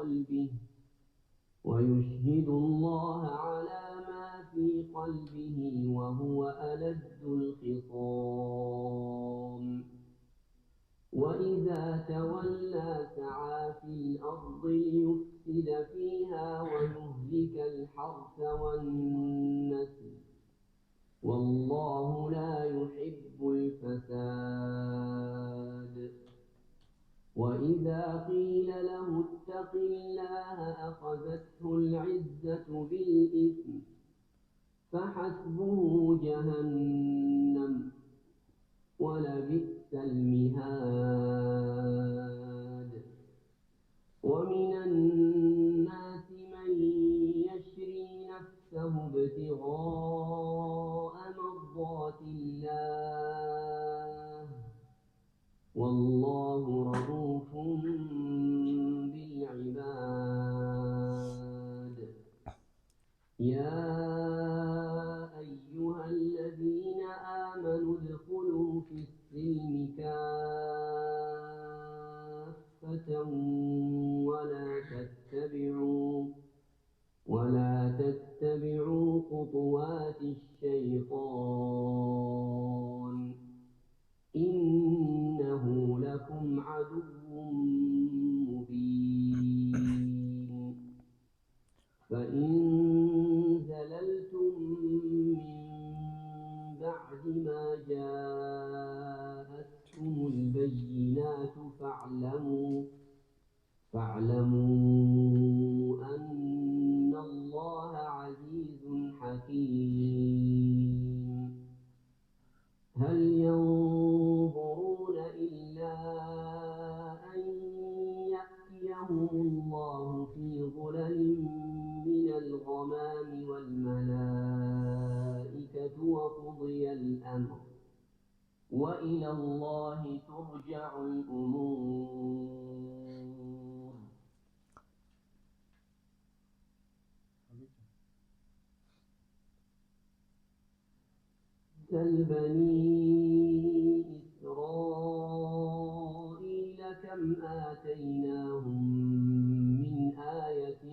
قلبه ويشهد الله على ما في قلبه وهو ألد الخصام وإذا تولى سعى في الأرض ليفسد فيها ويهلك الحرث والنسل والله لا يحب الفساد وإذا قيل له اتق الله أخذته العزة بالإثم فحسبه جهنم ولبئس المهاد ومن الناس من يشري نفسه ابتغاء مرضات الله والله رؤوف بالعباد يا أيها الذين آمنوا ادخلوا في السلم كافة ولا تتبعوا خطوات الشيطان إنه لكم عدو مبين فإن زللتم من بعد ما جاءتكم البينات فاعلموا أن الله عزيز حكيم هل ينظرون إلا أن يأتيهم الله في ظلل من الغمام والملائكة وقضي الأمر وإلى الله ترجع الأمور سل بني إسرائيل كم آتيناهم من آية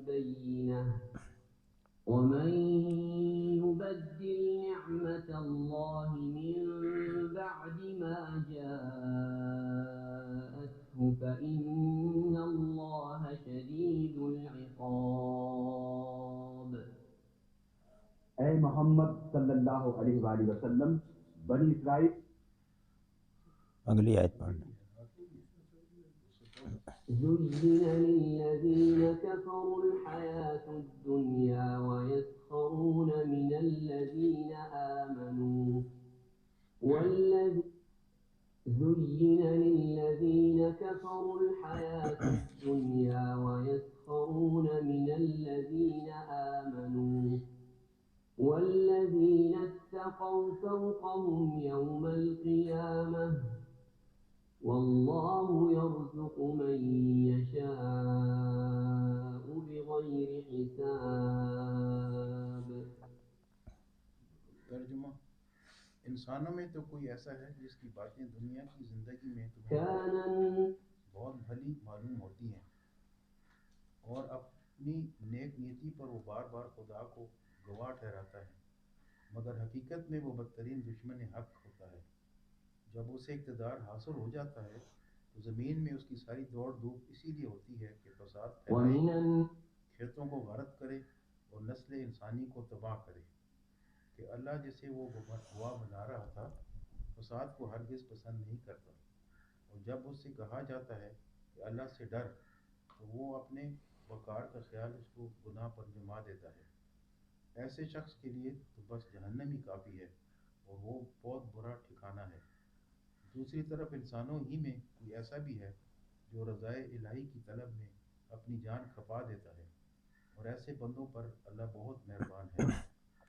بينة ومن يبدل نعمة الله من بعد ما جاءته فإن الله شديد العقاب اے محمد صلی اللہ علیہ وآلہ وسلم بنی اسرائیل اگلی آیت پڑھ لیں. زين للذين كفروا الحياة الدنيا ويسخرون من الذين آمنوا زين للذين كفروا الحياة الدنيا ويسخرون من الذين آمنوا والذين اتقوا فوقهم يوم القيامة والله يرزق من يشاء بغير حساب. ترجمہ: انسانوں میں تو کوئی ایسا ہے جس کی باتیں دنیا کی زندگی میں تمہیں بہت بھلی معلوم ہوتی ہیں اور اپنی نیک نیتی پر وہ بار بار خدا کو گواہ ٹھہراتا ہے، مگر حقیقت میں وہ بدترین دشمن حق ہوتا ہے. جب اسے اقتدار حاصل ہو جاتا ہے تو زمین میں اس کی ساری دوڑ دھوپ اسی لیے ہوتی ہے کہ فساد پھیلائے، کھیتوں کو غارت کرے اور نسل انسانی کو تباہ کرے. کہ اللہ جسے وہ گواہ بنا رہا تھا فساد کو ہرگز پسند نہیں کرتا، اور جب اس سے کہا جاتا ہے کہ اللہ سے ڈر تو وہ اپنے وقار کا خیال اس کو گناہ پر جما دیتا ہے. ایسے شخص کے لیے تو بس جہنم ہی کافی ہے اور وہ بہت برا ٹھکانہ ہے. دوسری طرف انسانوں ہی میں کوئی ایسا بھی ہے جو رضائے الہی کی طلب میں اپنی جان کھپا دیتا ہے، اور ایسے بندوں پر اللہ بہت مہربان ہے.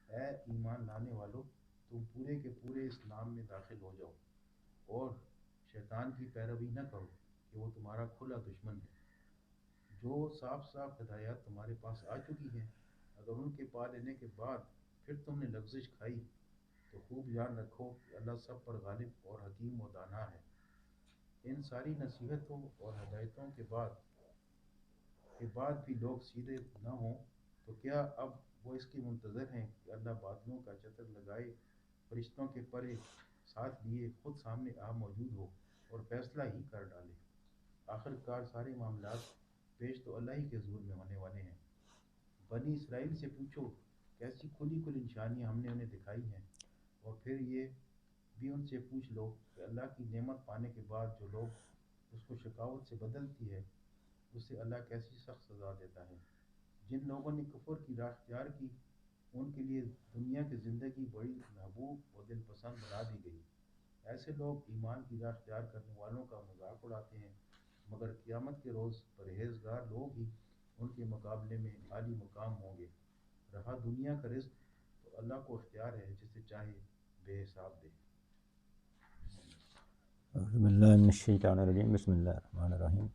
اے ایمان لانے والو، تم پورے کے پورے اسلام میں داخل ہو جاؤ اور شیطان کی پیروی نہ کرو کہ وہ تمہارا کھلا دشمن ہے. جو صاف صاف ہدایات تمہارے پاس آ چکی ہیں، اگر ان کے پا لینے کے بعد پھر تم نے لغزش کھائی تو خوب یاد رکھو کہ اللہ سب پر غالب اور حکیم و دانا ہے. ان ساری نصیحتوں اور ہدایتوں کے بعد کے بعد بھی لوگ سیدھے نہ ہوں تو کیا اب وہ اس کے منتظر ہیں کہ اللہ بادلوں کا چتر لگائے، فرشتوں کے پرے ساتھ لیے خود سامنے موجود ہو اور فیصلہ ہی کر ڈالے؟ آخر کار سارے معاملات پیش تو اللہ ہی کے حضور میں ہونے والے ہیں۔ بنی اسرائیل سے پوچھو کیسی کھلی کھلی نشانیاں ہم نے انہیں دکھائی ہیں، اور پھر یہ بھی ان سے پوچھ لو کہ اللہ کی نعمت پانے کے بعد جو لوگ اس کو شقاوت سے بدلتی ہے اسے اللہ کیسی سخت سزا دیتا ہے۔ جن لوگوں نے کفر کی راہ اختیار کی ان کے لیے دنیا کی زندگی بڑی محبوب اور دل پسند بنا دی گئی۔ ایسے لوگ ایمان کی راہ اختیار کرنے والوں کا مذاق اڑاتے ہیں، مگر قیامت کے روز پرہیزگار لوگ ہی ان کے مقابلے میں عالی مقام ہوں گے۔ رہا دنیا کا رزق تو اللہ کو اختیار ہے، جسے چاہے بے حساب دے۔ اعوذ باللہ من الشیطان الرجیم، بسم اللہ الرحمن الرحیم۔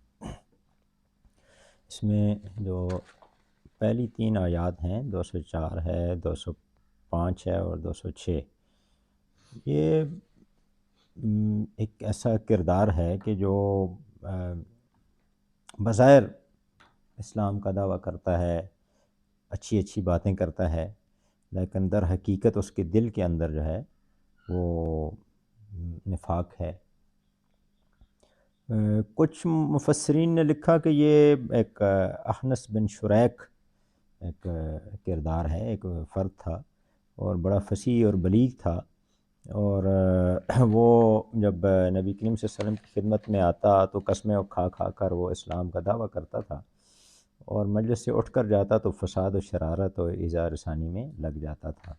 اس میں جو پہلی 3 آیات ہیں، 204 ہے، 205 ہے اور 206، یہ ایک ایسا کردار ہے کہ جو بظاہر اسلام کا دعویٰ کرتا ہے، اچھی اچھی باتیں کرتا ہے، لیکن در حقیقت اس کے دل کے اندر جو ہے وہ نفاق ہے۔ کچھ مفسرین نے لکھا کہ یہ ایک اخنس بن شریک ایک کردار ہے، ایک فرد تھا اور بڑا فصیح اور بلیغ تھا، اور وہ جب نبی کریم صلی اللہ علیہ وسلم کی خدمت میں آتا تو قسمیں کھا کھا کر وہ اسلام کا دعویٰ کرتا تھا، اور مجلس سے اٹھ کر جاتا تو فساد و شرارت و ایذاء رسانی میں لگ جاتا تھا۔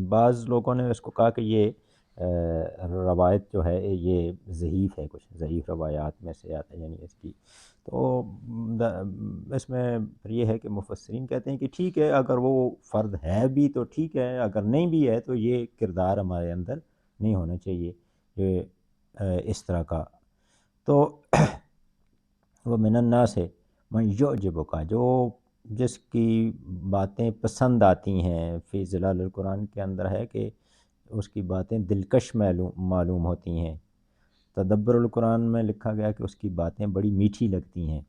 بعض لوگوں نے اس کو کہا کہ یہ روایت جو ہے یہ ضعیف ہے، کچھ ضعیف روایات میں سے آتا ہے، یعنی اس کی تو اس میں پھر یہ ہے کہ مفسرین کہتے ہیں کہ ٹھیک ہے، اگر وہ فرد ہے بھی تو ٹھیک ہے، اگر نہیں بھی ہے تو یہ کردار ہمارے اندر نہیں ہونا چاہیے کہ اس طرح کا۔ تو وہ من الناس ہے من یعجبک، جو جس کی باتیں پسند آتی ہیں، فی ظلال القرآن کے اندر ہے کہ اس کی باتیں دلکش معلوم ہوتی ہیں۔ تدبر القرآن میں لکھا گیا کہ اس کی باتیں بڑی میٹھی لگتی ہیں،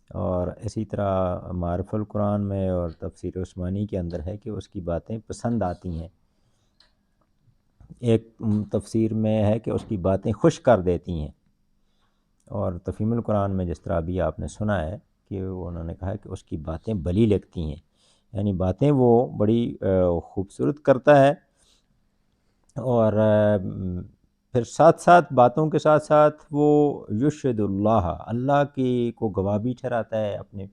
اور اسی طرح معرف القرآن میں اور تفسیر عثمانی کے اندر ہے کہ اس کی باتیں پسند آتی ہیں۔ ایک تفسیر میں ہے کہ اس کی باتیں خوش کر دیتی ہیں، اور تفہیم القرآن میں جس طرح ابھی آپ نے سنا ہے کہ انہوں نے کہا کہ اس کی باتیں بلی لگتی ہیں، یعنی باتیں وہ بڑی خوبصورت کرتا ہے، اور پھر ساتھ ساتھ باتوں کے ساتھ ساتھ وہ یشہد اللہ کی کو گواہ بھی ٹھہراتا ہے اپنے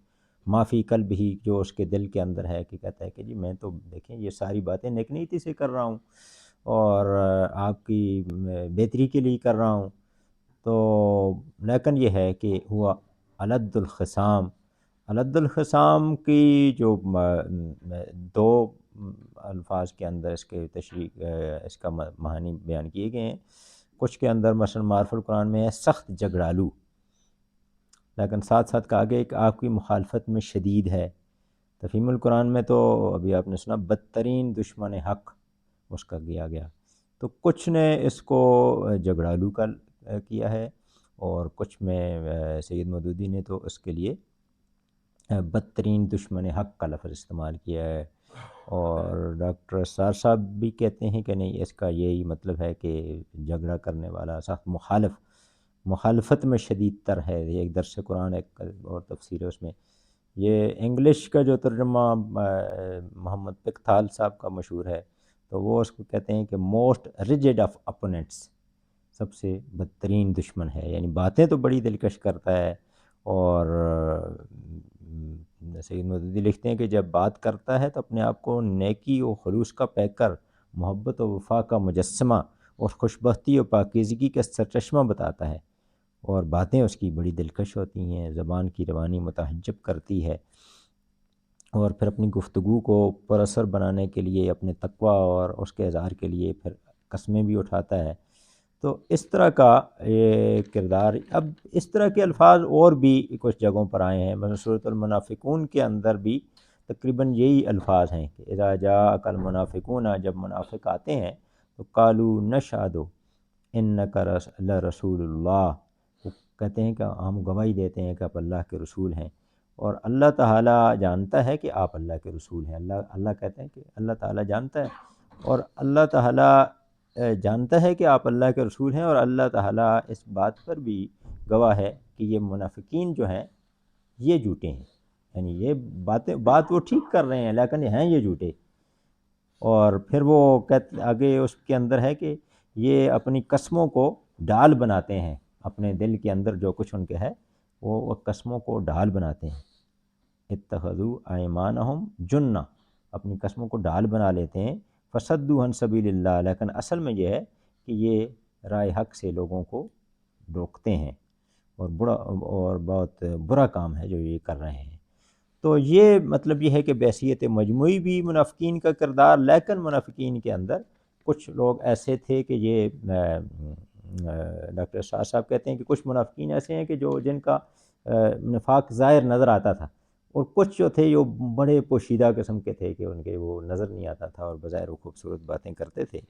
معافی قلب ہی، جو اس کے دل کے اندر ہے، کہ کہتا ہے کہ جی میں تو دیکھیں یہ ساری باتیں نیک نیتی سے کر رہا ہوں اور آپ کی بہتری کے لیے کر رہا ہوں، تو لیکن یہ ہے کہ ہوا الد الخصام کی جو 2 الفاظ کے اندر اس کے تشریح اس کا معنی بیان کیے گئے ہیں۔ کچھ کے اندر مثلا معرف القرآن میں ہے سخت جھگڑالو، لیکن ساتھ ساتھ کہا گیا کہ آپ کی مخالفت میں شدید ہے۔ تفہیم القرآن میں تو ابھی آپ نے سنا بدترین دشمن حق اس کا کیا گیا، تو کچھ نے اس کو جھگڑالو کا کیا ہے، اور کچھ میں سید مودودی نے تو اس کے لیے بدترین دشمن حق کا لفظ استعمال کیا ہے، اور ڈاکٹر اسرار صاحب بھی کہتے ہیں کہ نہیں، اس کا یہی مطلب ہے کہ جھگڑا کرنے والا سخت مخالفت میں شدید تر ہے۔ یہ ایک درس قرآن ایک اور تفسیر ہے، اس میں یہ انگلش کا جو ترجمہ محمد پکتھال صاحب کا مشہور ہے، تو وہ اس کو کہتے ہیں کہ موسٹ ریجڈ آف اپوننٹس، سب سے بدترین دشمن ہے، یعنی باتیں تو بڑی دلکش کرتا ہے، اور سید مودودی لکھتے ہیں کہ جب بات کرتا ہے تو اپنے آپ کو نیکی و خلوص کا پیکر، محبت و وفا کا مجسمہ اور خوشبختی و پاکیزگی کا سرچشمہ بتاتا ہے، اور باتیں اس کی بڑی دلکش ہوتی ہیں، زبان کی روانی متحجب کرتی ہے، اور پھر اپنی گفتگو کو پر اثر بنانے کے لیے اپنے تقوی اور اس کے اظہار کے لیے پھر قسمیں بھی اٹھاتا ہے۔ تو اس طرح کا یہ کردار، اب اس طرح کے الفاظ اور بھی کچھ جگہوں پر آئے ہیں، مثلا سورۃ المنافقون کے اندر بھی تقریباً یہی الفاظ ہیں کہ اذا جاءک المنافقون، جب منافق آتے ہیں تو قالوا نشہد انک لرسول اللہ، وہ کہتے ہیں کہ ہم گواہی دیتے ہیں کہ آپ اللہ کے رسول ہیں، اور اللہ تعالیٰ جانتا ہے کہ آپ اللہ کے رسول ہیں۔ اللہ کہتے ہیں کہ اللہ تعالیٰ جانتا ہے، اور اللہ تعالیٰ جانتا ہے کہ آپ اللہ کے رسول ہیں، اور اللہ تعالیٰ اس بات پر بھی گواہ ہے کہ یہ منافقین جو ہیں یہ جھوٹے ہیں، یعنی یہ بات وہ ٹھیک کر رہے ہیں لیکن ہیں یہ جھوٹے۔ اور پھر وہ آگے اس کے اندر ہے کہ یہ اپنی قسموں کو ڈال بناتے ہیں، اپنے دل کے اندر جو کچھ ان کے ہے وہ قسموں کو ڈال بناتے ہیں۔ اتخذوا ایمانہم جنہ، اپنی قسموں کو ڈال بنا لیتے ہیں۔ فصدوا عن سبیل اللہ، لیکن اصل میں یہ ہے کہ یہ رائے حق سے لوگوں کو روکتے ہیں، اور بہت برا کام ہے جو یہ کر رہے ہیں۔ تو یہ مطلب یہ ہے کہ بحیثیت مجموعی بھی منافقین کا کردار، لیکن منافقین کے اندر کچھ لوگ ایسے تھے کہ یہ ڈاکٹر شاہ صاحب کہتے ہیں کہ کچھ منافقین ایسے ہیں کہ جن کا نفاق ظاہر نظر آتا تھا، اور کچھ جو تھے جو بڑے پوشیدہ قسم کے تھے کہ ان کے وہ نظر نہیں آتا تھا اور بظاہر وہ خوبصورت باتیں کرتے تھے۔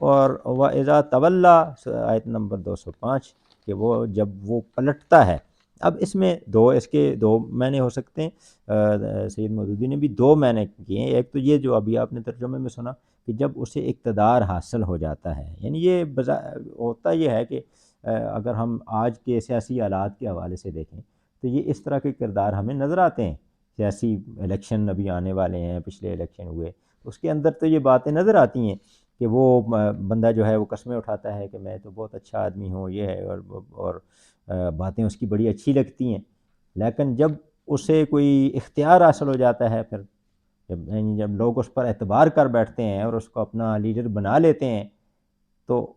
اور وَإِذَا تَوَلَّى، آیت نمبر 205، کہ وہ جب وہ پلٹتا ہے۔ اب اس میں اس کے دو معنی ہو سکتے ہیں، سید مودودی نے بھی دو معنی کیے ہیں۔ ایک تو یہ جو ابھی آپ نے ترجمے میں سنا کہ جب اسے اقتدار حاصل ہو جاتا ہے، یعنی یہ ہوتا یہ ہے کہ اگر ہم آج کے سیاسی حالات کے حوالے سے دیکھیں تو یہ اس طرح کے کردار ہمیں نظر آتے ہیں۔ سیاسی الیکشن ابھی آنے والے ہیں، پچھلے الیکشن ہوئے، اس کے اندر تو یہ باتیں نظر آتی ہیں کہ وہ بندہ جو ہے وہ قسمیں اٹھاتا ہے کہ میں تو بہت اچھا آدمی ہوں، یہ ہے، اور باتیں اس کی بڑی اچھی لگتی ہیں، لیکن جب اسے کوئی اختیار حاصل ہو جاتا ہے، پھر جب لوگ اس پر اعتبار کر بیٹھتے ہیں اور اس کو اپنا لیڈر بنا لیتے ہیں، تو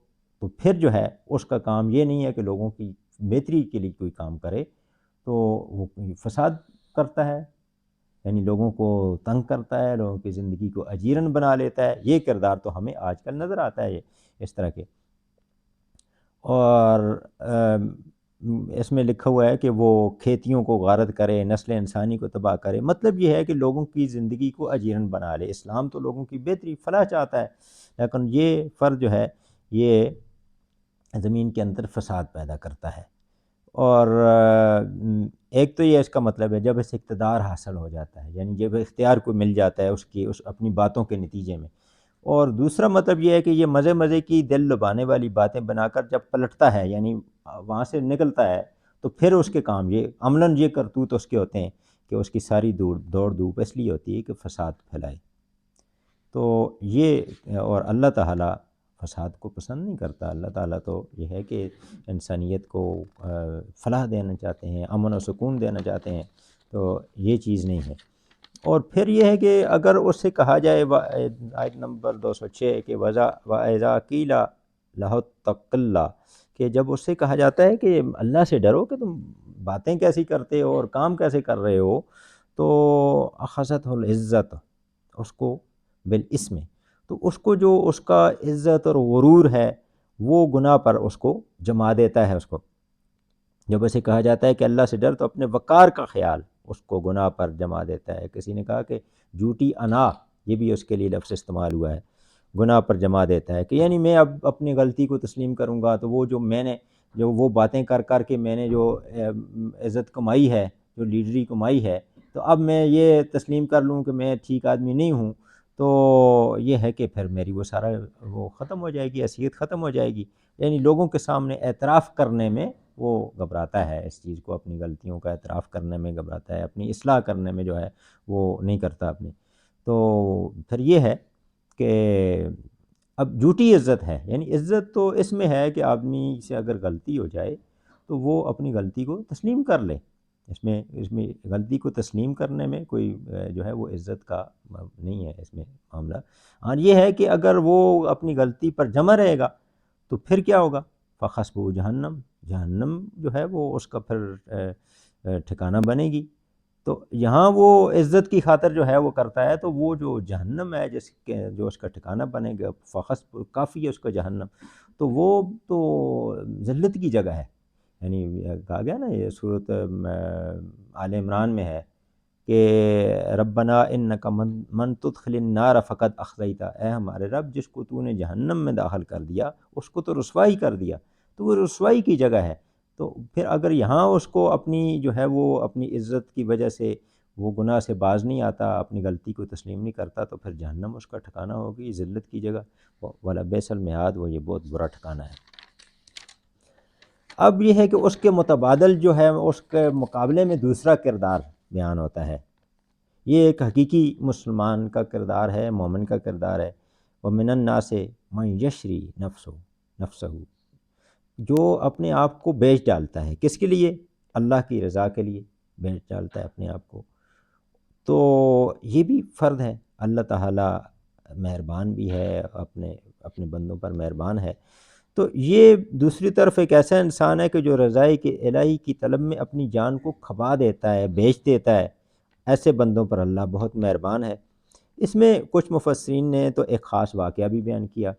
پھر جو ہے اس کا کام یہ نہیں ہے کہ لوگوں کی بہتری کے لیے کوئی کام کرے، تو وہ فساد کرتا ہے، یعنی لوگوں کو تنگ کرتا ہے، لوگوں کی زندگی کو اجیرن بنا لیتا ہے۔ یہ کردار تو ہمیں آج کل نظر آتا ہے اس طرح کے۔ اور اس میں لکھا ہوا ہے کہ وہ کھیتیوں کو غارت کرے، نسل انسانی کو تباہ کرے، مطلب یہ ہے کہ لوگوں کی زندگی کو اجیرن بنا لے۔ اسلام تو لوگوں کی بہتری فلاح چاہتا ہے، لیکن یہ فرد جو ہے یہ زمین کے اندر فساد پیدا کرتا ہے۔ اور ایک تو یہ اس کا مطلب ہے جب اس اقتدار حاصل ہو جاتا ہے، یعنی جب اختیار کو مل جاتا ہے اس اپنی باتوں کے نتیجے میں۔ اور دوسرا مطلب یہ ہے کہ یہ مزے کی دل لبانے والی باتیں بنا کر جب پلٹتا ہے، یعنی وہاں سے نکلتا ہے، تو پھر اس کے کام یہ عملاً یہ کرتوت اس کے ہوتے ہیں کہ اس کی ساری دوڑ دھوپ اس لیے ہوتی ہے کہ فساد پھیلائے۔ تو یہ، اور اللہ تعالیٰ فساد کو پسند نہیں کرتا۔ اللہ تعالیٰ تو یہ ہے کہ انسانیت کو فلاح دینا چاہتے ہیں، امن و سکون دینا چاہتے ہیں، تو یہ چیز نہیں ہے۔ اور پھر یہ ہے کہ اگر اس سے کہا جائے آیت نمبر 206 کہ وَإِذَا قِيلَ لَهُ اتَّقِ اللَّهَ، کہ جب اس سے کہا جاتا ہے کہ اللہ سے ڈرو کہ تم باتیں کیسی کرتے ہو اور کام کیسے کر رہے ہو، تو أَخَذَتْهُ الْعِزَّةُ، اس کو بالاسم، تو اس کو جو اس کا عزت اور غرور ہے وہ گناہ پر اس کو جما دیتا ہے۔ اس کو جب اسے کہا جاتا ہے کہ اللہ سے ڈر، تو اپنے وقار کا خیال اس کو گناہ پر جما دیتا ہے۔ کسی نے کہا کہ جھوٹی انا، یہ بھی اس کے لیے لفظ استعمال ہوا ہے، گناہ پر جما دیتا ہے، کہ یعنی میں اب اپنی غلطی کو تسلیم کروں گا، تو وہ جو میں نے وہ باتیں کر کے میں نے جو عزت کمائی ہے، جو لیڈری کمائی ہے، تو اب میں یہ تسلیم کر لوں کہ میں ٹھیک آدمی نہیں ہوں، تو یہ ہے کہ پھر میری وہ سارا وہ ختم ہو جائے گی، حیثیت ختم ہو جائے گی۔ یعنی لوگوں کے سامنے اعتراف کرنے میں وہ گھبراتا ہے، اس چیز کو، اپنی غلطیوں کا اعتراف کرنے میں گھبراتا ہے، اپنی اصلاح کرنے میں جو ہے وہ نہیں کرتا اپنی۔ تو پھر یہ ہے کہ اب جھوٹی عزت ہے، یعنی عزت تو اس میں ہے کہ آدمی سے اگر غلطی ہو جائے تو وہ اپنی غلطی کو تسلیم کر لے، اس میں غلطی کو تسلیم کرنے میں کوئی جو ہے وہ عزت کا نہیں ہے اس میں معاملہ۔ اور یہ ہے کہ اگر وہ اپنی غلطی پر جمع رہے گا تو پھر کیا ہوگا؟ فَحَسْبُهُ جہنم، جہنم جو ہے وہ اس کا پھر ٹھکانہ بنے گی۔ تو یہاں وہ عزت کی خاطر جو ہے وہ کرتا ہے، تو وہ جو جہنم ہے جو اس کا ٹھکانہ بنے گا، فحسب کافی ہے اس کا جہنم، تو وہ تو ذلت کی جگہ ہے۔ یعنی کہا گیا نا، یہ صورت آل عمران میں ہے کہ ربنا انک من تدخل النار فقد اخزیتہ، اے ہمارے رب جس کو تو نے جہنم میں داخل کر دیا اس کو تو رسوائی کر دیا، تو وہ رسوائی کی جگہ ہے۔ تو پھر اگر یہاں اس کو اپنی جو ہے وہ اپنی عزت کی وجہ سے وہ گناہ سے باز نہیں آتا، اپنی غلطی کو تسلیم نہیں کرتا، تو پھر جہنم اس کا ٹھکانہ ہوگی، ذلت کی جگہ، والا بیس المہاد، وہ یہ بہت برا ٹھکانہ ہے۔ اب یہ ہے کہ اس کے متبادل جو ہے اس کے مقابلے میں دوسرا کردار بیان ہوتا ہے، یہ ایک حقیقی مسلمان کا کردار ہے، مومن کا کردار ہے۔ وَمِنَ النَّاسِ مَن یشری نفسہ، جو اپنے آپ کو بیچ ڈالتا ہے، کس کے لیے؟ اللہ کی رضا کے لیے بیچ ڈالتا ہے اپنے آپ کو۔ تو یہ بھی فرد ہے، اللہ تعالیٰ مہربان بھی ہے، اپنے بندوں پر مہربان ہے۔ تو یہ دوسری طرف ایک ایسا انسان ہے کہ جو رضائے کے الہی کی طلب میں اپنی جان کو کھپا دیتا ہے، بیچ دیتا ہے، ایسے بندوں پر اللہ بہت مہربان ہے۔ اس میں کچھ مفسرین نے تو ایک خاص واقعہ بھی بیان کیا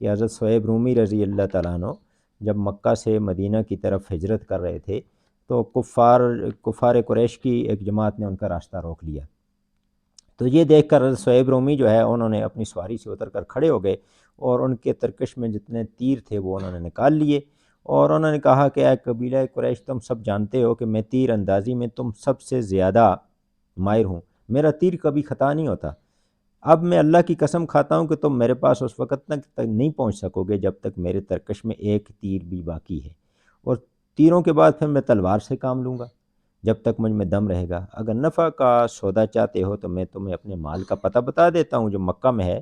کہ حضرت صہیب رومی رضی اللہ تعالیٰ عنہ جب مکہ سے مدینہ کی طرف ہجرت کر رہے تھے تو کفار قریش کی ایک جماعت نے ان کا راستہ روک لیا۔ تو یہ دیکھ کر حضرت صہیب رومی جو ہے انہوں نے اپنی سواری سے اتر کر کھڑے ہو گئے اور ان کے ترکش میں جتنے تیر تھے وہ انہوں نے نکال لیے، اور انہوں نے کہا کہ اے قبیلہ قریش، تم سب جانتے ہو کہ میں تیر اندازی میں تم سب سے زیادہ ماہر ہوں، میرا تیر کبھی خطا نہیں ہوتا۔ اب میں اللہ کی قسم کھاتا ہوں کہ تم میرے پاس اس وقت تک نہیں پہنچ سکو گے جب تک میرے ترکش میں ایک تیر بھی باقی ہے، اور تیروں کے بعد پھر میں تلوار سے کام لوں گا جب تک مجھ میں دم رہے گا۔ اگر نفع کا سودا چاہتے ہو تو میں تمہیں اپنے مال کا پتہ بتا دیتا ہوں جو مکہ میں ہے،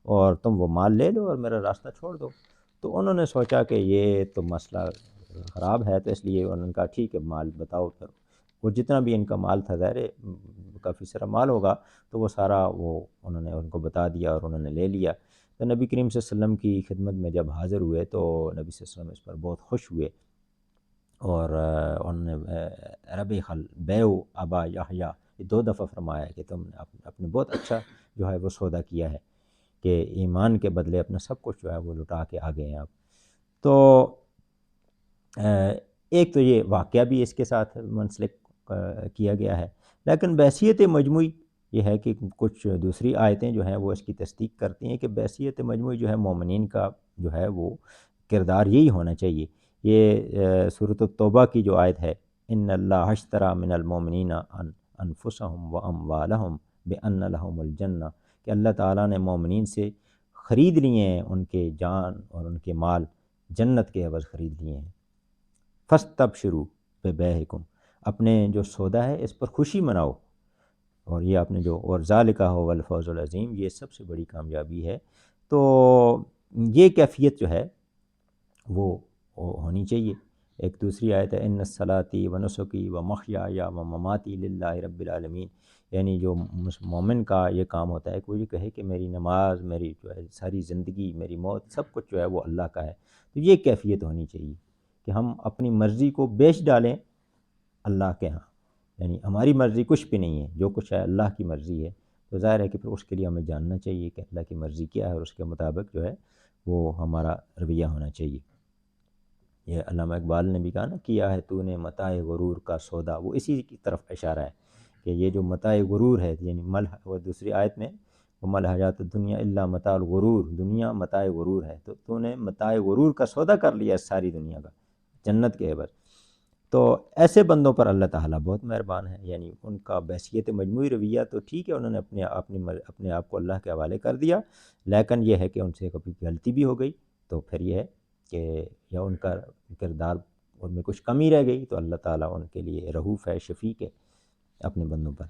اور تم وہ مال لے لو اور میرا راستہ چھوڑ دو۔ تو انہوں نے سوچا کہ یہ تو مسئلہ خراب ہے، تو اس لیے انہوں نے کہا ٹھیک ہے مال بتاؤ۔ پھر وہ جتنا بھی ان کا مال تھا، ظاہر کافی سارا مال ہوگا، تو وہ سارا وہ انہوں نے ان کو بتا دیا اور انہوں نے لے لیا۔ تو نبی کریم صلی اللہ علیہ وسلم کی خدمت میں جب حاضر ہوئے تو نبی صلی اللہ علیہ وسلم اس پر بہت خوش ہوئے، اور انہوں نے رب خل بیو ابا یحییٰ یہ 2 دفعہ فرمایا کہ تم نے اپنے بہت اچھا جو ہے وہ سودا کیا ہے کہ ایمان کے بدلے اپنا سب کچھ جو ہے وہ لٹا کے آ گئے ہیں آپ۔ تو ایک تو یہ واقعہ بھی اس کے ساتھ منسلک کیا گیا ہے، لیکن بحیثیت مجموعی یہ ہے کہ کچھ دوسری آیتیں جو ہیں وہ اس کی تصدیق کرتی ہیں کہ بحیثیت مجموعی جو ہے مومنین کا جو ہے وہ کردار یہی ہونا چاہیے۔ یہ سورۃ التوبہ کی جو آیت ہے، ان اللہ اشتری من المؤمنین انفسهم واموالهم بان لهم الجنہ، کہ اللہ تعالیٰ نے مومنین سے خرید لیے ہیں ان کے جان اور ان کے مال، جنت کے عوض خرید لیے ہیں۔ فاستبشروا ببیعکم، اپنے جو سودا ہے اس پر خوشی مناؤ، اور یہ آپ نے جو اور ذالک هو الفوز العظیم، یہ سب سے بڑی کامیابی ہے۔ تو یہ کیفیت جو ہے وہ ہونی چاہیے۔ ایک دوسری آیت ہے ان صلاتی و نسکی و محیای و مماتی للہ رب العالمین، یعنی جو مومن کا یہ کام ہوتا ہے کہ وہ یہ کہے کہ میری نماز، میری جو ہے ساری زندگی، میری موت، سب کچھ جو ہے وہ اللہ کا ہے۔ تو یہ کیفیت ہونی چاہیے کہ ہم اپنی مرضی کو بیچ ڈالیں اللہ کے ہاں، یعنی ہماری مرضی کچھ بھی نہیں ہے، جو کچھ ہے اللہ کی مرضی ہے۔ تو ظاہر ہے کہ پھر اس کے لیے ہمیں جاننا چاہیے کہ اللہ کی مرضی کیا ہے، اور اس کے مطابق جو ہے وہ ہمارا رویہ ہونا چاہیے۔ یہ علامہ اقبال نے بھی کہا نا، کیا ہے تو نے متاع غرور کا سودا، وہ اسی کی طرف اشارہ ہے کہ یہ جو متاع غرور ہے، یعنی وہ دوسری آیت میں وَمَا الْحَيَاةُ الدُّنْيَا إِلَّا مَتَاعُ الْغُرُورِ، دنیا متاع غرور ہے، تو نے متاع غرور کا سودا کر لیا ساری دنیا کا جنت کے عوض۔ تو ایسے بندوں پر اللہ تعالیٰ بہت مہربان ہے، یعنی ان کا بحیثیت مجموعی رویہ تو ٹھیک ہے، انہوں نے اپنے آپ کو اللہ کے حوالے کر دیا، لیکن یہ ہے کہ ان سے کبھی غلطی بھی ہو گئی تو پھر یہ ہے کہ یا ان کا کردار ان میں کچھ کمی رہ گئی تو اللہ تعالیٰ ان کے لیے رؤوف ہے، شفیق ہے اپنے بندوں پر۔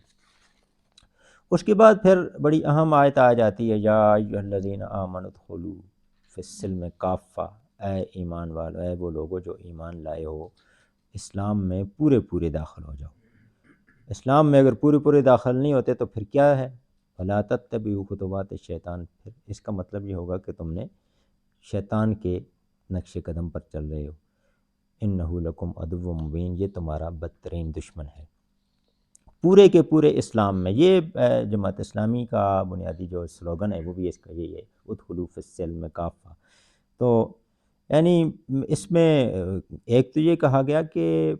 اس کے بعد پھر بڑی اہم آیت آ جاتی ہے، یا ایھا الذین آمنوا ادخلوا فی السلم کافہ، اے ایمان والو، اے وہ لوگو جو ایمان لائے ہو، اسلام میں پورے داخل ہو جاؤ۔ اسلام میں اگر پورے داخل نہیں ہوتے تو پھر کیا ہے؟ فلا تتبعوا خطوات الشیطان، پھر اس کا مطلب یہ ہوگا کہ تم نے شیطان کے نقش قدم پر چل رہے ہو۔ انہ لکم عدو مبین، یہ تمہارا بدترین دشمن ہے پورے کے پورے اسلام میں۔ یہ جماعت اسلامی کا بنیادی جو سلوگن ہے وہ بھی اس کا یہی ہے، ادخلوا فی السلم کافہ۔ تو یعنی اس میں ایک تو یہ کہا گیا کہ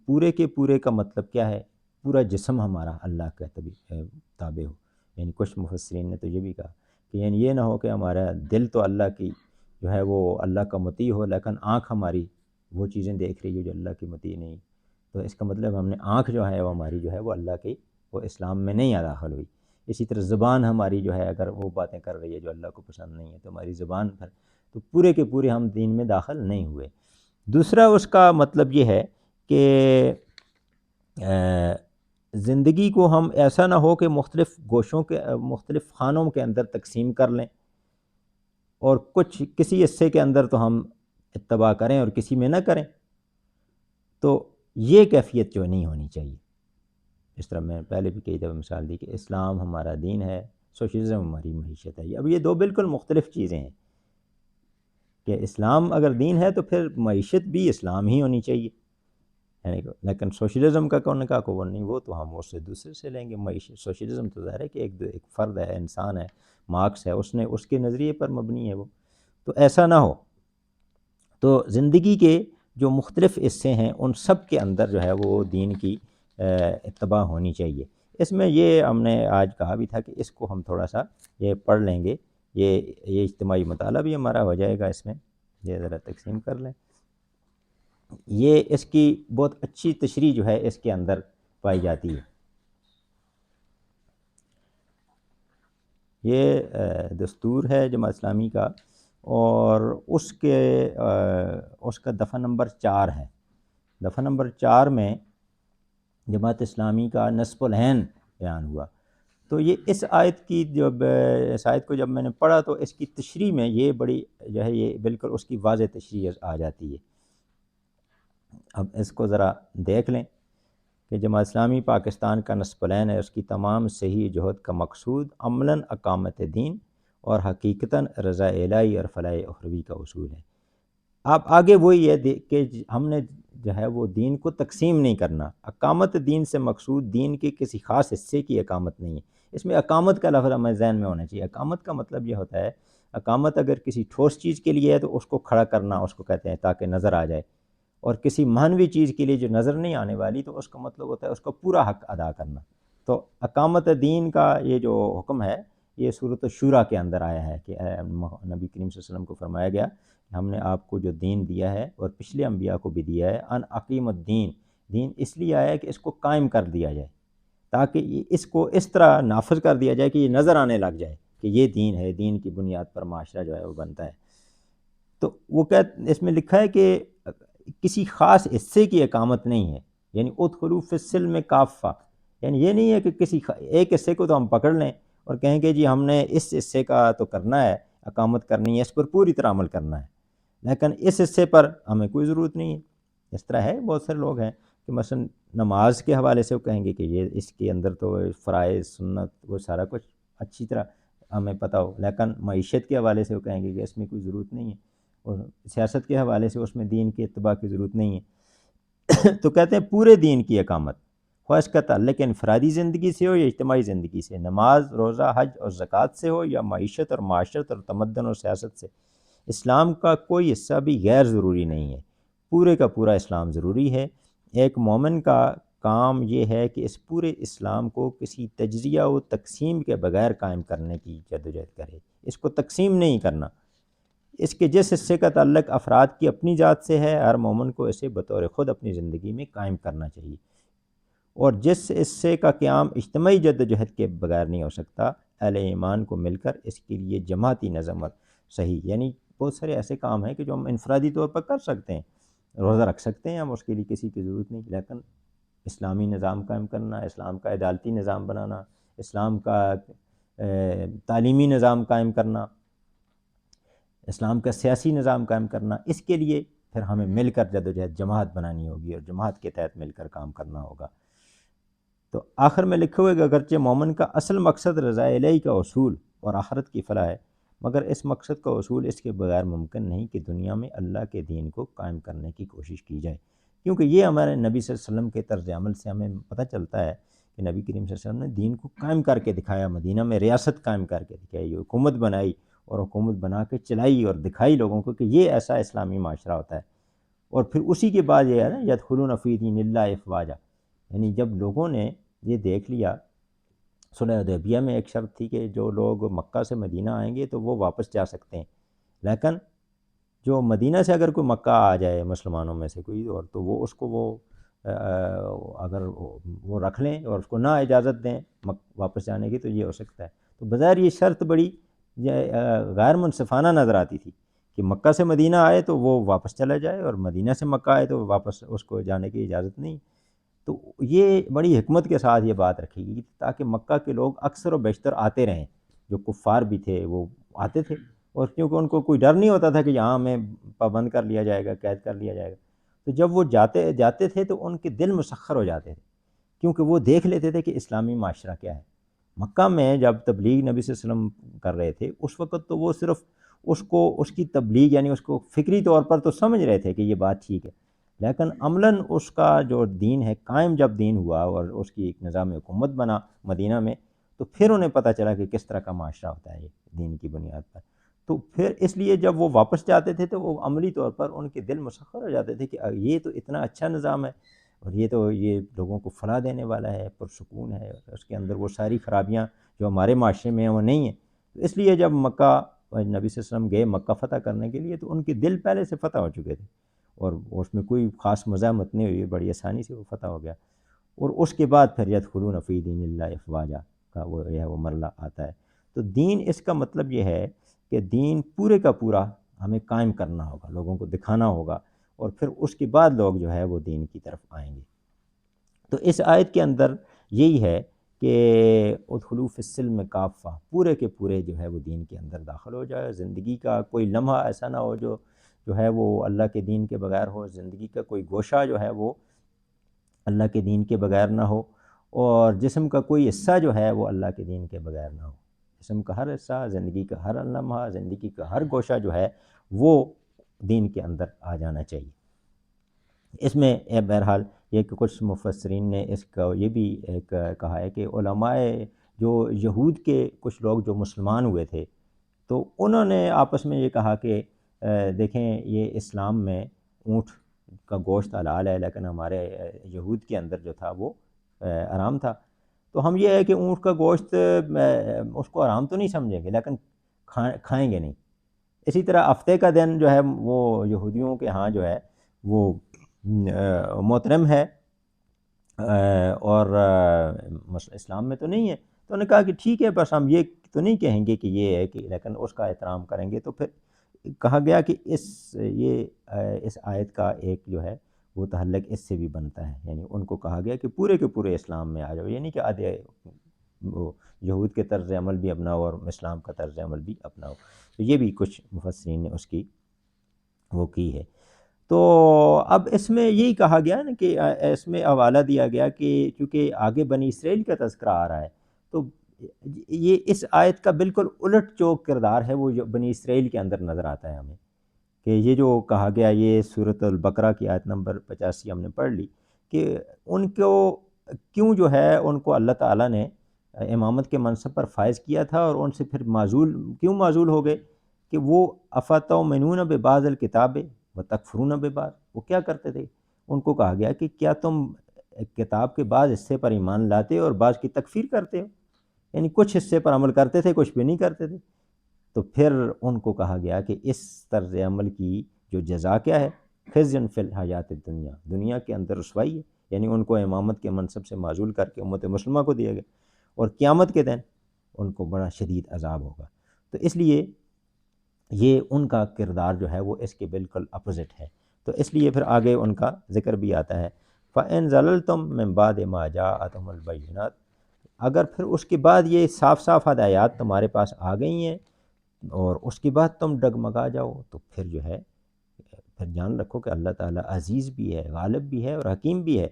پورے کے پورے کا مطلب کیا ہے؟ پورا جسم ہمارا اللہ کا تابع ہو، یعنی کچھ مفسرین نے تو یہ بھی کہا کہ یعنی یہ نہ ہو کہ ہمارا دل تو اللہ کی جو ہے وہ اللہ کا مطیع ہو، لیکن آنکھ ہماری وہ چیزیں دیکھ رہی ہے جو اللہ کی مطیع نہیں، تو اس کا مطلب ہم نے آنکھ جو ہے وہ ہماری جو ہے وہ اللہ کی وہ اسلام میں نہیں داخل ہوئی۔ اسی طرح زبان ہماری جو ہے اگر وہ باتیں کر رہی ہے جو اللہ کو پسند نہیں ہے تو ہماری زبان پر تو پورے کے پورے ہم دین میں داخل نہیں ہوئے۔ دوسرا اس کا مطلب یہ ہے کہ زندگی کو ہم ایسا نہ ہو کہ مختلف گوشوں کے مختلف خانوں کے اندر تقسیم کر لیں، اور کچھ کسی حصے کے اندر تو ہم اتباع کریں اور کسی میں نہ کریں، تو یہ کیفیت جو نہیں ہونی چاہیے۔ اس طرح میں پہلے بھی کئی دفعہ مثال دی کہ اسلام ہمارا دین ہے، سوشلزم ہماری معیشت ہے۔ اب یہ دو بالکل مختلف چیزیں ہیں کہ اسلام اگر دین ہے تو پھر معیشت بھی اسلام ہی ہونی چاہیے، یعنی لیکن سوشلزم کا کون کا وہ نہیں، وہ تو ہم اس سے دوسرے سے لیں گے۔ معیشت سوشلزم تو ظاہر ہے کہ ایک فرد ہے، انسان ہے، مارکس ہے، اس کے نظریے پر مبنی ہے وہ، تو ایسا نہ ہو۔ تو زندگی کے جو مختلف حصے ہیں ان سب کے اندر جو ہے وہ دین کی اتباع ہونی چاہیے۔ اس میں یہ ہم نے آج کہا بھی تھا کہ اس کو ہم تھوڑا سا یہ پڑھ لیں گے، یہ اجتماعی مطالعہ بھی ہمارا ہو جائے گا، اس میں یہ ذرا تقسیم کر لیں۔ یہ اس کی بہت اچھی تشریح جو ہے اس کے اندر پائی جاتی ہے۔ یہ دستور ہے جماعت اسلامی کا، اور اس کا دفعہ نمبر 4 ہے۔ دفعہ نمبر 4 میں جماعت اسلامی کا نصب العین بیان ہوا۔ تو یہ اس آیت کی اس آیت کو جب میں نے پڑھا تو اس کی تشریح میں یہ بڑی جو ہے یہ بالکل اس کی واضح تشریح آ جاتی ہے۔ اب اس کو ذرا دیکھ لیں کہ جماعت اسلامی پاکستان کا نصب العین ہے، اس کی تمام صحیح جہد کا مقصود عملاً اقامت دین اور حقیقتاً رضا الہی اور فلاح اخروی کا اصول ہے۔ آپ آگے وہی ہے کہ ہم نے جو ہے وہ دین کو تقسیم نہیں کرنا۔ اقامت دین سے مقصود دین کے کسی خاص حصے کی اقامت نہیں ہے۔ اس میں اقامت کا لفظ ہمیں ذہن میں ہونا چاہیے۔ اقامت کا مطلب یہ ہوتا ہے، اقامت اگر کسی ٹھوس چیز کے لیے ہے تو اس کو کھڑا کرنا اس کو کہتے ہیں تاکہ نظر آ جائے، اور کسی معنوی چیز کے لیے جو نظر نہیں آنے والی تو اس کا مطلب ہوتا ہے اس کا پورا حق ادا کرنا۔ تو اقامت دین کا یہ جو حکم ہے یہ سورۃ الشورى کے اندر آیا ہے کہ نبی کریم صلی اللہ علیہ وسلم کو فرمایا گیا کہ ہم نے آپ کو جو دین دیا ہے اور پچھلے انبیاء کو بھی دیا ہے، ان اقیم الدین، دین اس لیے آیا ہے کہ اس کو قائم کر دیا جائے، تاکہ اس کو اس طرح نافذ کر دیا جائے کہ یہ نظر آنے لگ جائے کہ یہ دین ہے، دین کی بنیاد پر معاشرہ جو ہے وہ بنتا ہے۔ تو وہ اس میں لکھا ہے کہ کسی خاص حصے کی اقامت نہیں ہے، یعنی ادخلوا فی السلم کافہ، یعنی یہ نہیں ہے کہ کسی ایک حصے کو تو ہم پکڑ لیں اور کہیں کہ جی ہم نے اس حصے کا تو کرنا ہے، اقامت کرنی ہے، اس پر پوری طرح عمل کرنا ہے، لیکن اس حصے پر ہمیں کوئی ضرورت نہیں ہے۔ اس طرح ہے بہت سارے لوگ ہیں کہ مثلا نماز کے حوالے سے وہ کہیں گے کہ یہ اس کے اندر تو فرائض سنت وہ سارا کچھ اچھی طرح ہمیں پتہ ہو، لیکن معیشت کے حوالے سے وہ کہیں گے کہ اس میں کوئی ضرورت نہیں ہے، اور سیاست کے حوالے سے اس میں دین کی اتباع کی ضرورت نہیں ہے۔ تو کہتے ہیں پورے دین کی اقامت، خواہ اس کا تعلق انفرادی زندگی سے ہو یا اجتماعی زندگی سے، نماز، روزہ، حج اور زکوٰۃ سے ہو یا معیشت اور معاشرت اور تمدن اور سیاست سے، اسلام کا کوئی حصہ بھی غیر ضروری نہیں ہے، پورے کا پورا اسلام ضروری ہے۔ ایک مومن کا کام یہ ہے کہ اس پورے اسلام کو کسی تجزیہ و تقسیم کے بغیر قائم کرنے کی جدوجہد کرے، اس کو تقسیم نہیں کرنا۔ اس کے جس حصے کا تعلق افراد کی اپنی ذات سے ہے، ہر مومن کو اسے بطور خود اپنی زندگی میں قائم کرنا چاہیے، اور جس حصے کا قیام اجتماعی جدوجہد کے بغیر نہیں ہو سکتا، اہل ایمان کو مل کر اس کے لیے جماعتی نظم صحیح، یعنی بہت سارے ایسے کام ہیں کہ جو ہم انفرادی طور پر کر سکتے ہیں، روزہ رکھ سکتے ہیں ہم، اس کے لیے کسی کی ضرورت نہیں، لیکن اسلامی نظام قائم کرنا، اسلام کا عدالتی نظام بنانا، اسلام کا تعلیمی نظام قائم کرنا، اسلام کا سیاسی نظام قائم کرنا، اس کے لیے پھر ہمیں مل کر جدوجہد جماعت بنانی ہوگی اور جماعت کے تحت مل کر کام کرنا ہوگا۔ تو آخر میں لکھے ہوئے کہ اگرچہ مومن کا اصل مقصد رضا الہی کا اصول اور آخرت کی فلاح ہے، مگر اس مقصد کا اصول اس کے بغیر ممکن نہیں کہ دنیا میں اللہ کے دین کو قائم کرنے کی کوشش کی جائے، کیونکہ یہ ہمارے نبی صلی اللہ علیہ وسلم کے طرز عمل سے ہمیں پتہ چلتا ہے کہ نبی کریم صلی اللہ علیہ وسلم نے دین کو قائم کر کے دکھایا، مدینہ میں ریاست قائم کر کے دکھائی، حکومت بنائی اور حکومت بنا کے چلائی اور دکھائی لوگوں کو کہ یہ ایسا اسلامی معاشرہ ہوتا ہے۔ اور پھر اسی کے بعد یہ ہے نا یدخلون فی دین اللہ افواجا، یعنی جب لوگوں نے یہ دیکھ لیا، صلح حدیبیہ میں ایک شرط تھی کہ جو لوگ مکہ سے مدینہ آئیں گے تو وہ واپس جا سکتے ہیں، لیکن جو مدینہ سے اگر کوئی مکہ آ جائے مسلمانوں میں سے کوئی، اور تو وہ اس کو وہ اگر وہ رکھ لیں اور اس کو نہ اجازت دیں واپس جانے کی، تو یہ ہو سکتا ہے۔ تو بظاہر یہ شرط بڑی غیر منصفانہ نظر آتی تھی کہ مکہ سے مدینہ آئے تو وہ واپس چلا جائے، اور مدینہ سے مکہ آئے تو واپس اس کو جانے کی اجازت نہیں۔ تو یہ بڑی حکمت کے ساتھ یہ بات رکھی گئی تاکہ مکہ کے لوگ اکثر و بیشتر آتے رہیں، جو کفار بھی تھے وہ آتے تھے، اور کیونکہ ان کو کوئی ڈر نہیں ہوتا تھا کہ یہاں ہمیں پابند کر لیا جائے گا، قید کر لیا جائے گا۔ تو جب وہ جاتے تھے تو ان کے دل مسخر ہو جاتے تھے، کیونکہ وہ دیکھ لیتے تھے کہ اسلامی معاشرہ کیا ہے۔ مکہ میں جب تبلیغ نبی صلی اللہ علیہ وسلم کر رہے تھے اس وقت تو وہ صرف اس کی تبلیغ یعنی اس کو فکری طور پر تو سمجھ رہے تھے کہ یہ بات ٹھیک ہے، لیکن عملاً اس کا جو دین ہے قائم جب دین ہوا اور اس کی ایک نظام حکومت بنا مدینہ میں، تو پھر انہیں پتہ چلا کہ کس طرح کا معاشرہ ہوتا ہے یہ دین کی بنیاد پر۔ تو پھر اس لیے جب وہ واپس جاتے تھے تو وہ عملی طور پر ان کے دل مسخر ہو جاتے تھے کہ یہ تو اتنا اچھا نظام ہے، اور یہ لوگوں کو فلاح دینے والا ہے، پرسکون ہے، اس کے اندر وہ ساری خرابیاں جو ہمارے معاشرے میں ہیں وہ نہیں ہیں۔ تو اس لیے جب مکہ نبی صلی اللہ علیہ وسلم گئے مکہ فتح کرنے کے لیے، تو ان کے دل پہلے سے فتح ہو چکے تھے، اور اس میں کوئی خاص مزاحمت نہیں ہوئی، بڑی آسانی سے وہ فتح ہو گیا۔ اور اس کے بعد پھر یدخلون فی دین اللہ افواجا کا وہ مرلہ آتا ہے۔ تو دین اس کا مطلب یہ ہے کہ دین پورے کا پورا ہمیں قائم کرنا ہوگا، لوگوں کو دکھانا ہوگا، اور پھر اس کے بعد لوگ جو ہے وہ دین کی طرف آئیں گے۔ تو اس آیت کے اندر یہی ہے کہ ادخلوا فی السلم کافہ، پورے کے پورے جو ہے وہ دین کے اندر داخل ہو جائے، زندگی کا کوئی لمحہ ایسا نہ ہو جو ہے وہ اللہ کے دین کے بغیر ہو، زندگی کا کوئی گوشہ جو ہے وہ اللہ کے دین کے بغیر نہ ہو، اور جسم کا کوئی حصہ جو ہے وہ اللہ کے دین کے بغیر نہ ہو۔ جسم کا ہر حصہ، زندگی کا ہر لمحہ، زندگی کا ہر گوشہ جو ہے وہ دین کے اندر آ جانا چاہیے۔ اس میں بہرحال یہ کہ کچھ مفسرین نے اس کا یہ بھی ایک کہا ہے کہ علماء جو یہود کے کچھ لوگ جو مسلمان ہوئے تھے، تو انہوں نے آپس میں یہ کہا کہ دیکھیں یہ اسلام میں اونٹ کا گوشت حلال ہے، لیکن ہمارے یہود کے اندر جو تھا وہ حرام تھا، تو ہم یہ ہے کہ اونٹ کا گوشت اس کو حرام تو نہیں سمجھیں گے لیکن کھائیں گے نہیں۔ اسی طرح ہفتے کا دن جو ہے وہ یہودیوں کے ہاں جو ہے وہ محترم ہے، اور اسلام میں تو نہیں ہے، تو انہوں نے کہا کہ ٹھیک ہے، بس ہم یہ تو نہیں کہیں گے کہ یہ ہے کہ لیکن اس کا احترام کریں گے۔ تو پھر کہا گیا کہ اس آیت کا ایک جو ہے وہ تعلق اس سے بھی بنتا ہے، یعنی ان کو کہا گیا کہ پورے کے پورے اسلام میں آ جاؤ، یہ نہیں کہ آدھے وہ یہود کے طرز عمل بھی اپناؤ اور اسلام کا طرز عمل بھی اپناؤ۔ تو یہ بھی کچھ مفسرین نے اس کی وہ کی ہے۔ تو اب اس میں یہی کہا گیا نا کہ اس میں حوالہ دیا گیا کہ چونکہ آگے بنی اسرائیل کا تذکرہ آ رہا ہے، تو یہ اس آیت کا بالکل الٹ جو کردار ہے وہ بنی اسرائیل کے اندر نظر آتا ہے ہمیں، کہ یہ جو کہا گیا، یہ سورۃ البقرہ کی آیت نمبر 85 ہم نے پڑھ لی، کہ ان کو کیوں جو ہے ان کو اللہ تعالیٰ نے امامت کے منصب پر فائز کیا تھا، اور ان سے پھر کیوں معزول ہو گئے، کہ وہ افتؤمنون ببعض الکتاب وتکفرون ببعض، وہ کیا کرتے تھے؟ ان کو کہا گیا کہ کیا تم کتاب کے بعض حصے پر ایمان لاتے ہو اور بعض کی تکفیر کرتے ہو، یعنی کچھ حصے پر عمل کرتے تھے کچھ بھی نہیں کرتے تھے۔ تو پھر ان کو کہا گیا کہ اس طرز عمل کی جو جزا کیا ہے، خزی فی الحیات الدنیا، دنیا کے اندر رسوائی ہے، یعنی ان کو امامت کے منصب سے معزول کر کے امت مسلمہ کو دیا گیا، اور قیامت کے دن ان کو بڑا شدید عذاب ہوگا۔ تو اس لیے یہ ان کا کردار جو ہے وہ اس کے بالکل اپوزٹ ہے۔ تو اس لیے پھر آگے ان کا ذکر بھی آتا ہے، فَإِن زَلَلْتُم مِّن بَعْدِ مَا جَاءَتْكُمُ الْبَيِّنَاتُ، اگر پھر اس کے بعد یہ صاف صاف ہدایات تمہارے پاس آ گئی ہیں اور اس کے بعد تم ڈگمگا جاؤ، تو پھر جو ہے پھر جان رکھو کہ اللہ تعالیٰ عزیز بھی ہے، غالب بھی ہے، اور حکیم بھی ہے۔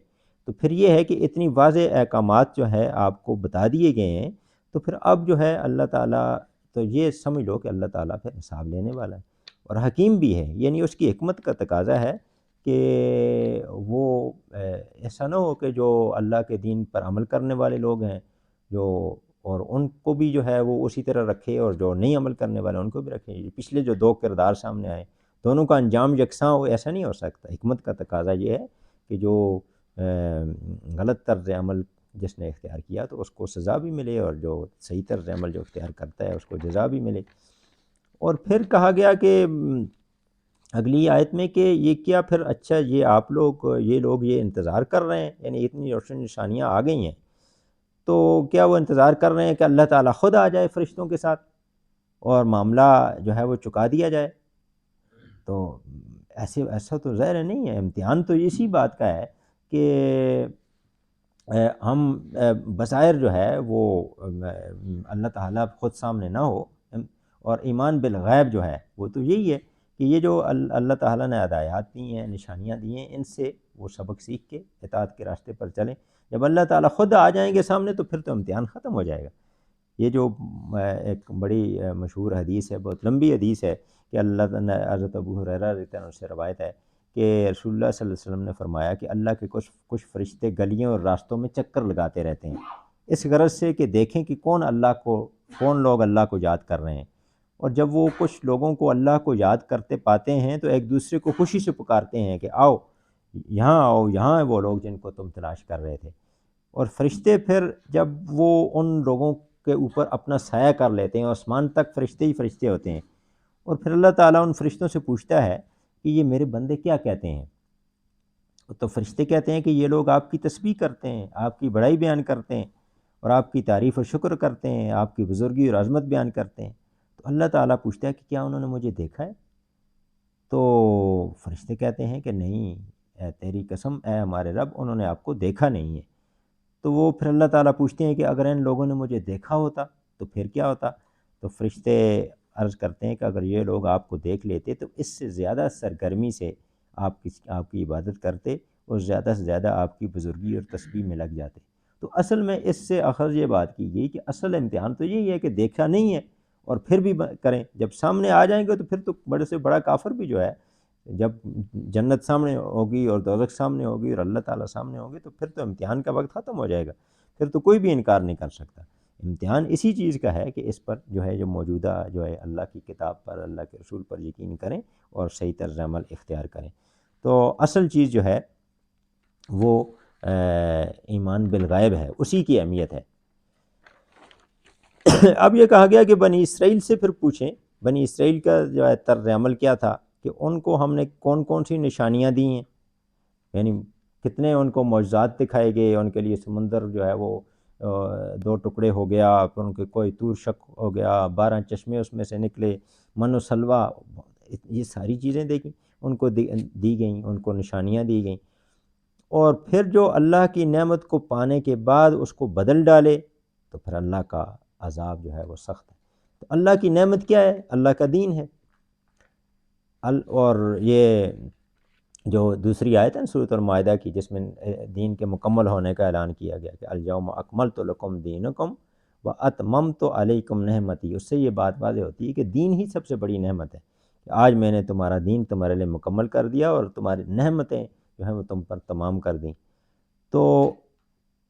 تو پھر یہ ہے کہ اتنی واضح احکامات جو ہے آپ کو بتا دیے گئے ہیں، تو پھر اب جو ہے اللہ تعالیٰ، تو یہ سمجھ لو کہ اللہ تعالیٰ پھر حساب لینے والا ہے اور حکیم بھی ہے، یعنی اس کی حکمت کا تقاضا ہے کہ وہ ایسا نہ ہو کہ جو اللہ کے دین پر عمل کرنے والے لوگ ہیں اور ان کو بھی جو ہے وہ اسی طرح رکھے، اور جو نہیں عمل کرنے والے ان کو بھی رکھے۔ پچھلے جو دو کردار سامنے آئے دونوں کا انجام یکساں ہو، ایسا نہیں ہو سکتا۔ حکمت کا تقاضا یہ ہے کہ جو غلط طرز عمل جس نے اختیار کیا تو اس کو سزا بھی ملے، اور جو صحیح طرز عمل جو اختیار کرتا ہے اس کو جزا بھی ملے۔ اور پھر کہا گیا کہ اگلی آیت میں کہ یہ کیا پھر اچھا یہ لوگ یہ انتظار کر رہے ہیں، یعنی اتنی روشن نشانیاں آ گئی ہیں تو کیا وہ انتظار کر رہے ہیں کہ اللہ تعالیٰ خود آ جائے فرشتوں کے ساتھ اور معاملہ جو ہے وہ چکا دیا جائے؟ تو ایسا تو ظاہر نہیں ہے۔ امتحان تو اسی بات کا ہے کہ ہم بظاہر جو ہے وہ اللہ تعالیٰ خود سامنے نہ ہو، اور ایمان بالغیب جو ہے وہ تو یہی ہے کہ یہ جو اللہ تعالیٰ نے ہدایات دی ہیں، نشانیاں دی ہیں، ان سے وہ سبق سیکھ کے اطاعت کے راستے پر چلیں۔ جب اللہ تعالیٰ خود آ جائیں گے سامنے تو پھر تو امتحان ختم ہو جائے گا۔ یہ جو ایک بڑی مشہور حدیث ہے، بہت لمبی حدیث ہے کہ اللہ نے حضرت ابو ہریرہ رضی اللہ عنہ سے روایت ہے کہ رسول اللہ صلی اللہ علیہ وسلم نے فرمایا کہ اللہ کے کچھ فرشتے گلیوں اور راستوں میں چکر لگاتے رہتے ہیں، اس غرض سے کہ دیکھیں کہ کون لوگ اللہ کو یاد کر رہے ہیں، اور جب وہ کچھ لوگوں کو اللہ کو یاد کرتے پاتے ہیں تو ایک دوسرے کو خوشی سے پکارتے ہیں کہ آؤ، یہاں وہ لوگ جن کو تم تلاش کر رہے تھے۔ اور فرشتے پھر جب وہ ان لوگوں کے اوپر اپنا سایہ کر لیتے ہیں، آسمان تک فرشتے ہی فرشتے ہوتے ہیں، اور پھر اللہ تعالیٰ ان فرشتوں سے پوچھتا ہے کہ یہ میرے بندے کیا کہتے ہیں؟ تو فرشتے کہتے ہیں کہ یہ لوگ آپ کی تسبیح کرتے ہیں، آپ کی بڑائی بیان کرتے ہیں، اور آپ کی تعریف و شکر کرتے ہیں، آپ کی بزرگی اور عظمت بیان کرتے ہیں۔ تو اللہ تعالیٰ پوچھتا ہے کہ کیا انہوں نے مجھے دیکھا ہے؟ تو فرشتے کہتے ہیں کہ نہیں، اے تیری قسم اے ہمارے رب، انہوں نے آپ کو دیکھا نہیں ہے۔ تو وہ پھر اللہ تعالیٰ پوچھتے ہیں کہ اگر ان لوگوں نے مجھے دیکھا ہوتا تو پھر کیا ہوتا؟ تو فرشتے عرض کرتے ہیں کہ اگر یہ لوگ آپ کو دیکھ لیتے تو اس سے زیادہ سرگرمی سے آپ کی عبادت کرتے، اور زیادہ سے زیادہ آپ کی بزرگی اور تسبیح میں لگ جاتے۔ تو اصل میں اس سے اخذ یہ بات کی گئی کہ اصل امتحان تو یہی ہے کہ دیکھا نہیں ہے اور پھر بھی کریں، جب سامنے آ جائیں گے تو پھر تو بڑے سے بڑا کافر بھی جو ہے، جب جنت سامنے ہوگی اور دوزخ سامنے ہوگی اور اللہ تعالیٰ سامنے ہوگی تو پھر تو امتحان کا وقت ختم ہو جائے گا، پھر تو کوئی بھی انکار نہیں کر سکتا۔ امتحان اسی چیز کا ہے کہ اس پر جو ہے جو موجودہ جو ہے اللہ کی کتاب پر، اللہ کے رسول پر یقین کریں اور صحیح طرز عمل اختیار کریں۔ تو اصل چیز جو ہے وہ ایمان بالغیب ہے، اسی کی اہمیت ہے۔ اب یہ کہا گیا کہ بنی اسرائیل سے پھر پوچھیں، بنی اسرائیل کا جو ہے طرز عمل کیا تھا کہ ان کو ہم نے کون سی نشانیاں دی ہیں، یعنی کتنے ان کو معجزات دکھائے گئے، ان کے لیے سمندر جو ہے وہ 2 ٹکڑے ہو گیا، پھر ان کے کوئی طور شک ہو گیا، 12 چشمے اس میں سے نکلے، من و سلوہ، یہ ساری چیزیں دیکھیں ان کو دی گئیں، ان کو نشانیاں دی گئیں۔ اور پھر جو اللہ کی نعمت کو پانے کے بعد اس کو بدل ڈالے تو پھر اللہ کا عذاب جو ہے وہ سخت ہے۔ تو اللہ کی نعمت کیا ہے؟ اللہ کا دین ہے۔ اور یہ جو دوسری آیت ہے سورۃ المائدہ کی، جس میں دین کے مکمل ہونے کا اعلان کیا گیا کہ الیوم اکملت لکم دینکم واتممت علیکم نعمتی، اس سے یہ بات واضح ہوتی ہے کہ دین ہی سب سے بڑی نعمت ہے کہ آج میں نے تمہارا دین تمہارے لیے مکمل کر دیا اور تمہاری نعمتیں جو ہیں وہ تم پر تمام کر دیں۔ تو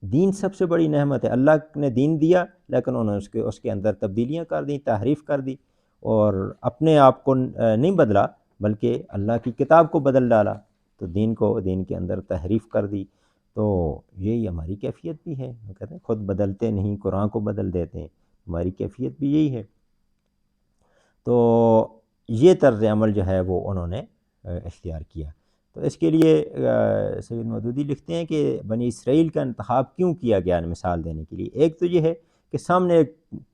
دین سب سے بڑی نعمت ہے۔ اللہ نے دین دیا لیکن انہوں نے اس کے اندر تبدیلیاں کر دیں، تحریف کر دی، اور اپنے آپ کو نہیں بدلا بلکہ اللہ کی کتاب کو بدل ڈالا، تو دین کے اندر تحریف کر دی۔ تو یہی ہماری کیفیت بھی ہے، وہ کہتے ہیں خود بدلتے نہیں قرآن کو بدل دیتے ہیں، ہماری کیفیت بھی یہی ہے۔ تو یہ طرز عمل جو ہے وہ انہوں نے اختیار کیا۔ تو اس کے لیے سید مودودی لکھتے ہیں کہ بنی اسرائیل کا انتخاب کیوں کیا گیا مثال دینے کے لیے؟ ایک تو یہ ہے کہ سامنے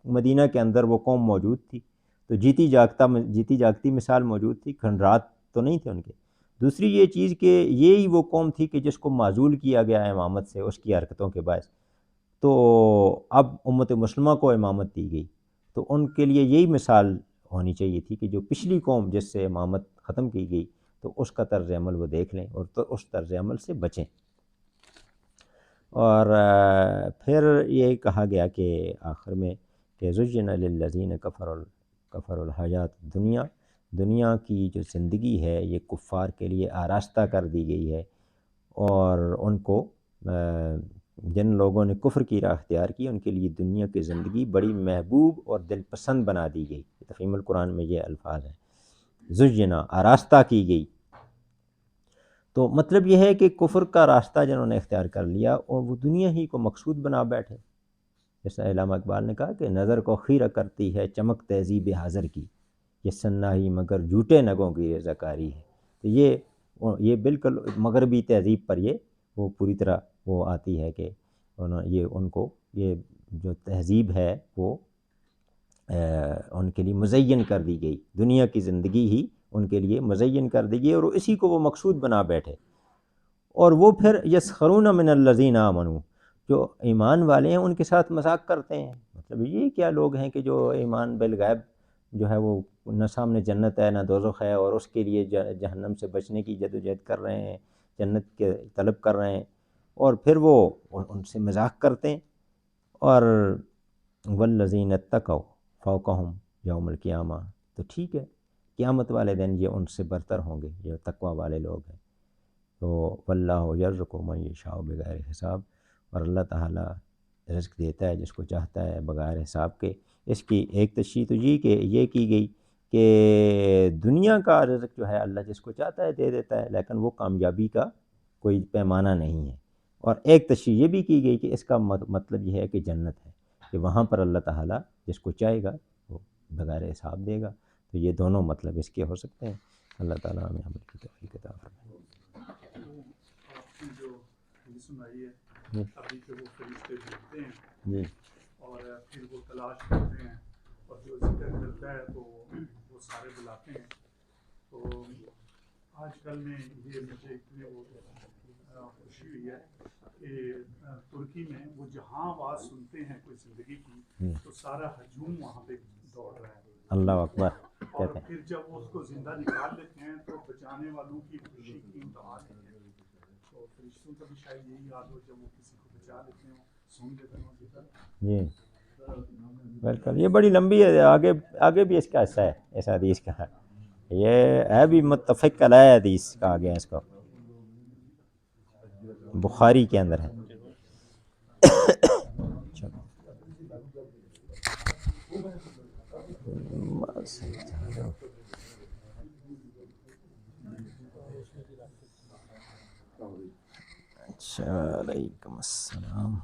مدینہ کے اندر وہ قوم موجود تھی، تو جیتی جاگتی مثال موجود تھی، کھنڈرات تو نہیں تھے ان کے۔ دوسری یہ چیز کہ یہی وہ قوم تھی کہ جس کو معزول کیا گیا امامت سے اس کی حرکتوں کے باعث، تو اب امت مسلمہ کو امامت دی گئی، تو ان کے لیے یہی مثال ہونی چاہیے تھی کہ جو پچھلی قوم جس سے امامت ختم کی گئی تو اس کا طرز عمل وہ دیکھ لیں اور تو اس طرز عمل سے بچیں۔ اور پھر یہ کہا گیا کہ آخر میں کہ زُيِّنَ لِلَّذِينَ كَفَرُوا الْحَيَاةُ دنیا کی جو زندگی ہے یہ کفار کے لیے آراستہ کر دی گئی ہے، اور ان کو جن لوگوں نے کفر کی راہ اختیار کی ان کے لیے دنیا کی زندگی بڑی محبوب اور دل پسند بنا دی گئی۔ تفہیم القرآن میں یہ الفاظ ہیں، زُيِّنَ آراستہ کی گئی۔ تو مطلب یہ ہے کہ کفر کا راستہ جنہوں نے اختیار کر لیا اور وہ دنیا ہی کو مقصود بنا بیٹھے، جیسا علامہ اقبال نے کہا کہ نظر کو خیرہ کرتی ہے چمک تہذیب حاضر کی، یہ سناہی مگر جھوٹے نگوں کی رضا کاری ہے. تو یہ بالکل مغربی تہذیب پر یہ وہ پوری طرح وہ آتی ہے کہ ان کو یہ جو تہذیب ہے وہ ان کے لیے مزین کر دی گئی، دنیا کی زندگی ہی ان کے لیے مزین کر دی گئی اور اسی کو وہ مقصود بنا بیٹھے. اور وہ پھر یسخرون من الذین آمنوا، جو ایمان والے ہیں ان کے ساتھ مذاق کرتے ہیں. مطلب یہ کیا لوگ ہیں کہ جو ایمان بالغیب جو ہے وہ نہ سامنے جنت ہے نہ دوزخ ہے اور اس کے لیے جہنم سے بچنے کی جدوجہد کر رہے ہیں، جنت کے طلب کر رہے ہیں، اور پھر وہ ان سے مذاق کرتے ہیں. اور والذین اتقوا فوقہم یوم القیامہ، تو ٹھیک ہے قیامت والے دن یہ ان سے برتر ہوں گے، یہ تقوی والے لوگ ہیں. تو واللہ یرزق من یشاء بغیر حساب، اور اللہ تعالیٰ رزق دیتا ہے جس کو چاہتا ہے بغیر حساب کے. اس کی ایک تشریح تو یہ کی گئی کہ دنیا کا رزق جو ہے اللہ جس کو چاہتا ہے دے دیتا ہے، لیکن وہ کامیابی کا کوئی پیمانہ نہیں ہے. اور ایک تشریح یہ بھی کی گئی کہ اس کا مطلب یہ ہے کہ جنت ہے، کہ وہاں پر اللہ تعالیٰ جس کو چاہے گا وہ بغیر حساب دے گا. تو یہ دونوں مطلب اس کے ہو سکتے ہیں. اللہ تعالیٰ ہمیں عمل کی توفیق عطا فرمائے. آپ کی جو حدیث سنائی ہے ابھی کہ وہ فرشتے بھیجتے ہیں جی، اور پھر وہ تلاش کرتے ہیں اور جو ذکر کرتا ہے تو وہ سارے بلاتے ہیں. تو آج کل میں یہ مجھے اتنے وہ خوشی ہوئی ہے کہ ترکی میں وہ جہاں آواز سنتے ہیں کوئی زندگی کی تو سارا ہجوم وہاں پہ دوڑ رہا ہے. اللہ اکبر اور کہتے ہیں. پھر جب وہ اس کو زندہ نکال لیتے ہیں تو بچانے والوں کی خوشی کی انتہا نہیں ہے. تو فرشتوں کا بھی شاید یہی یاد ہو جب وہ کسی کو بچا لیتے ہیں سن لیتے ہیں ذکر. جی بالکل، یہ بڑی لمبی ہے، آگے بھی اس کا حصہ ہے اس حدیث کا. یہ ہے بھی متفق علیہ حدیث کہا گیا اس کو، بخاری کے اندر ہے. اچھا، وعلیکم السلام.